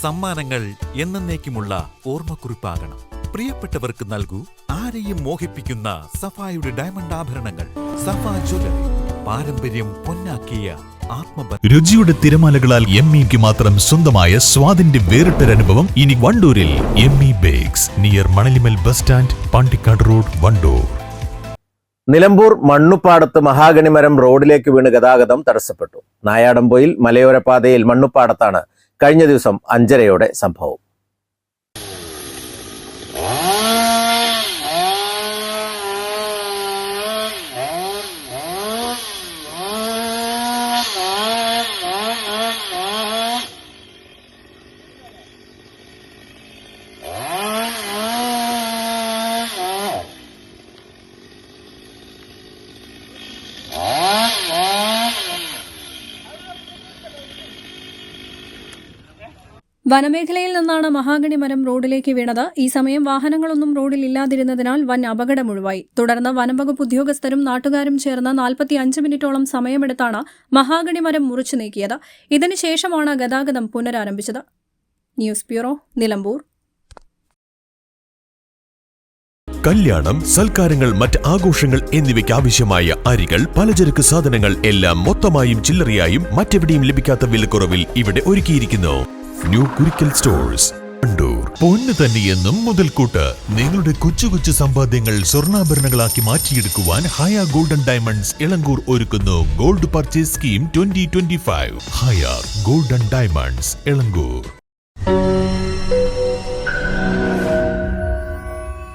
സമ്മാനങ്ങൾ എന്നേക്കുമുള്ള ഓർമ്മക്കുറിപ്പാകണം. പ്രിയപ്പെട്ടവർക്ക് നൽകൂ ആരെയും മോഹിപ്പിക്കുന്ന സഫായുടെ ഡയമണ്ട് ആഭരണങ്ങൾ. സഫ ജ്വല്ലറി, പാരമ്പര്യം പൊന്നാക്കിയ ആത്മബന്ധം. രുചിയുടെ തിരമാലകളാൽ എംഇക്ക് മാത്രം സ്വന്തമായ സ്വാദിന്റെ വേറിട്ടൊരനുഭവം ഇനി വണ്ടൂരിൽ. ME bakes, near Manalimal bus stand, Pandikkad road, Wandoor. Nilambur മണ്ണുപ്പാടത്ത് മഹാഗണിമരം റോഡിലേക്ക് വീണ് ഗതാഗതം തടസ്സപ്പെട്ടു. നായാടംപൊയിൽ മലയോര പാതയിൽ മണ്ണുപ്പാടത്താണ് കഴിഞ്ഞ ദിവസം 5:30 സംഭവം. വനമേഖലയിൽ നിന്നാണ് മഹാഗണി മരം റോഡിലേക്ക് വീണത്. ഈ സമയം വാഹനങ്ങളൊന്നും റോഡിൽ ഇല്ലാതിരുന്നതിനാൽ വൻ അപകടമൊഴിവായി. തുടർന്ന് വനംവകുപ്പ് ഉദ്യോഗസ്ഥരും നാട്ടുകാരും ചേർന്ന് 45 മിനിറ്റോളം സമയമെടുത്താണ് മഹാഗണി മരം മുറിച്ചു നീക്കിയത്. ഇതിനുശേഷമാണ് ഗതാഗതം പുനരാരംഭിച്ചത്. News bureau, Nilambur. കല്യാണം, സൽക്കാരങ്ങൾ, മറ്റ് ആഘോഷങ്ങൾ എന്നിവയ്ക്ക് ആവശ്യമായ അരികൾ, പലചരക്ക് സാധനങ്ങൾ എല്ലാം മൊത്തമായും ചില്ലറയായും മറ്റെവിടെയും ലഭിക്കാത്ത വിലക്കുറവിൽ ഇവിടെ ഒരുക്കിയിരിക്കുന്നു. New Kurikkal stores, Wandoor. പൊന്ന് തന്നെയെന്നും മുതൽക്കൂട്ട്. നിങ്ങളുടെ കൊച്ചു കൊച്ചു സമ്പാദ്യങ്ങൾ സ്വർണ്ണാഭരണങ്ങളാക്കി മാറ്റിയെടുക്കുവാൻ ഹയ ഗോൾഡൻ ഡയമണ്ട്സ് ഇളങ്കൂർ ഒരുക്കുന്നു ഗോൾഡ് പർച്ചേസ് സ്കീം 2025. ഹയ ഗോൾഡൻ ഡയമണ്ട്സ് ഇളങ്കൂർ.